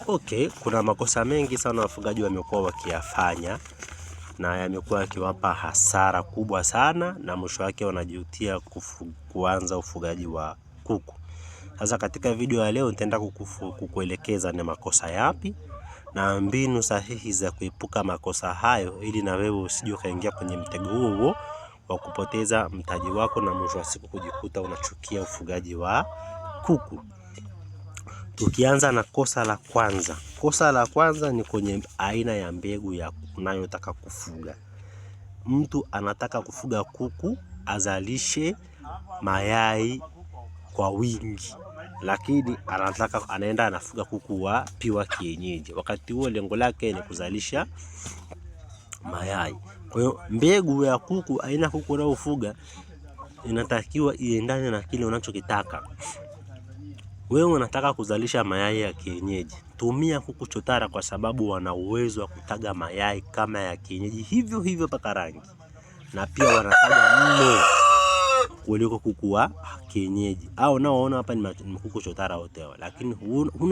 Okay, kuna makosa mengi sana wafugaji wamekuwa wakiyafanya na yamekuwa yakiwapa hasara kubwa sana, na mwisho wake wanajutia kuanza ufugaji wa kuku. Sasa katika video ya leo nitaenda kukuelekeza ni makosa yapi na mbinu sahihi za kuepuka makosa hayo, ili na wewe usije ukaingia kwenye mtego huo wa kupoteza mtaji wako na mwisho wa siku kujikuta unachukia ufugaji wa kuku. Tukianza na kosa la kwanza. Kosa la kwanza ni kwenye aina ya mbegu ya unayotaka kufuga. Mtu anataka kufuga kuku azalishe mayai kwa wingi, lakini anaenda anafuga kuku wa piwa kienyeji, wakati huo lengo lake ni kuzalisha mayai. Kwa hiyo mbegu ya kuku, aina kuku unayofuga inatakiwa iendane na kile unachokitaka. Wewe unataka kuzalisha mayai ya kienyeji, tumia kuku chotara, kwa sababu wana uwezo wa kutaga mayai kama ya kienyeji hivyo hivyo paka rangi, na pia wanataga mno kuliko kuku wa kienyeji. Au naoona hapa ni kuku chotara wote hao, lakini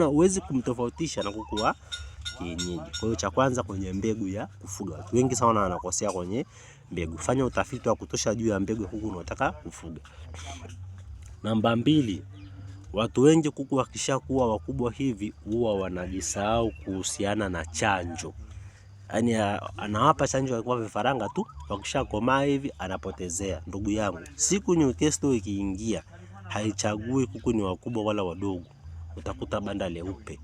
huwezi kumtofautisha na kuku wa kienyeji. Kwa hiyo cha kwanza kwenye mbegu ya kufuga, watu wengi sana wanakosea kwenye mbegu. Fanya utafiti wa kutosha juu ya mbegu ya kuku unataka kufuga. Namba 2, watu wengi kuku wakishakuwa wakubwa hivi huwa wanajisahau kuhusiana na chanjo. Yaani anawapa chanjo kwa vifaranga tu, wakishakomaa hivi anapotezea. Ndugu yangu, siku Newcastle ikiingia haichagui kuku ni wakubwa wala wadogo, utakuta banda leupe.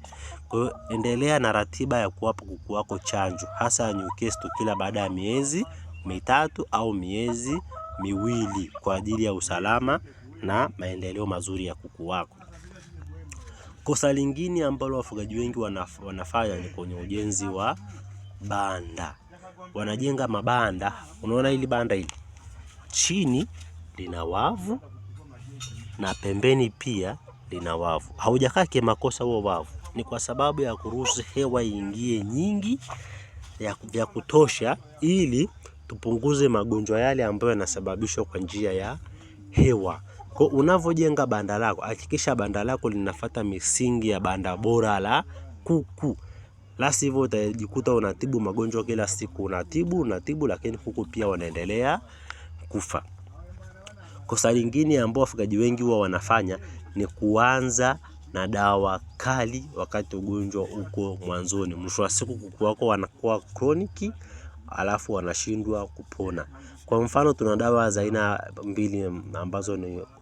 Kwa hiyo endelea na ratiba ya kuwapa kuku wako chanjo, hasa Newcastle kila baada ya miezi 3 au miezi 2, kwa ajili ya usalama na maendeleo mazuri ya kuku wako. Kosa lingine ambalo wafugaji wengi wanafanya ni kwenye ujenzi wa banda. Wanajenga mabanda. Unaona hili banda hili, chini lina wavu na pembeni pia lina wavu. Haujakaa kimakosa huo wavu, ni kwa sababu ya kuruhusu hewa iingie nyingi ya kutosha, ili tupunguze magonjwa yale ambayo yanasababishwa kwa njia ya hewa. Kwa unavojenga banda lako, hakikisha banda lako linafuata misingi ya banda bora la kuku. La sivyo utajikuta unatibu magonjwa kila siku, unatibu lakini kuku pia wanaendelea kufa. Kosa lingine ambao wafugaji wengi huwa wanafanya ni kuanza na dawa kali wakati ugonjwa uko mwanzoni. Mwisho wa siku kuku wako wanakuwa chronic, alafu wanashindwa kupona. Kwa mfano, tuna dawa za aina 2 ambazo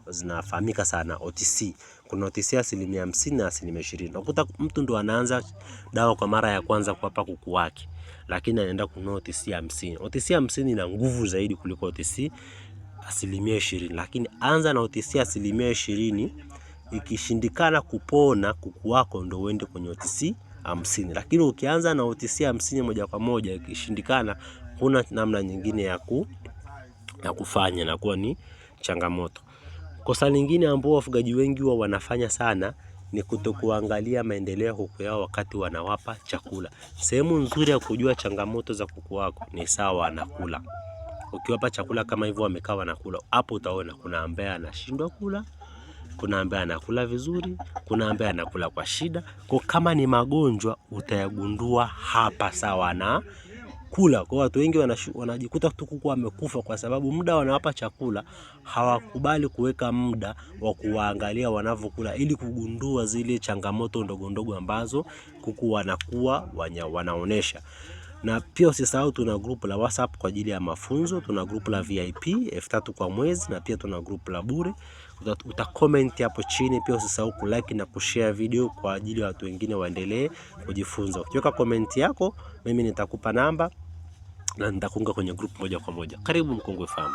zinafahamika sana, OTC. Kuna OTC 50% na 20%. Unakuta mtu ndo anaanza dawa kwa mara ya kwanza kuwapa kuku wake, lakini anaenda kununua OTC 50. OTC 50 ina nguvu zaidi kuliko OTC 20%, lakini anza na OTC 20%. Ikishindikana kupona kuku wako ndo uende kwenye OTC 50. Lakini ukianza na OTC 50 moja kwa moja, ikishindikana, huna namna nyingine ya kufanya, na kuwa ni changamoto. Kosa lingine ambao wafugaji wengi huwa wanafanya sana ni kutokuangalia maendeleo ya kuku yao wakati wanawapa chakula. Sehemu nzuri ya kujua changamoto za kuku wako ni sawa anakula. Ukiwapa chakula kama hivyo wamekaa wanakula, hapo utaona kuna ambaye anashindwa kula, kuna ambaye anakula vizuri, kuna ambaye anakula kwa shida. Kwa kama ni magonjwa utayagundua hapa sawa na kula. Kwa watu wengi wanajikuta tu kuku wamekufa kwa sababu muda wanawapa chakula hawakubali kuweka muda wa kuwaangalia wanavyokula, ili kugundua zile changamoto ndogo ndogo ambazo kuku wanakuwa wanaonesha. Na pia usisahau tuna group la WhatsApp kwa ajili ya mafunzo, tuna group la VIP 3000 kwa mwezi, na pia tuna group la bure. Comment hapo chini. Pia usisahau kulike na kushare video kwa ajili ya watu wengine waendelee kujifunza. Ukiweka comment yako, mimi nitakupa namba na nitakuunga kwenye group moja kwa moja. Karibu Mkongwe Farm.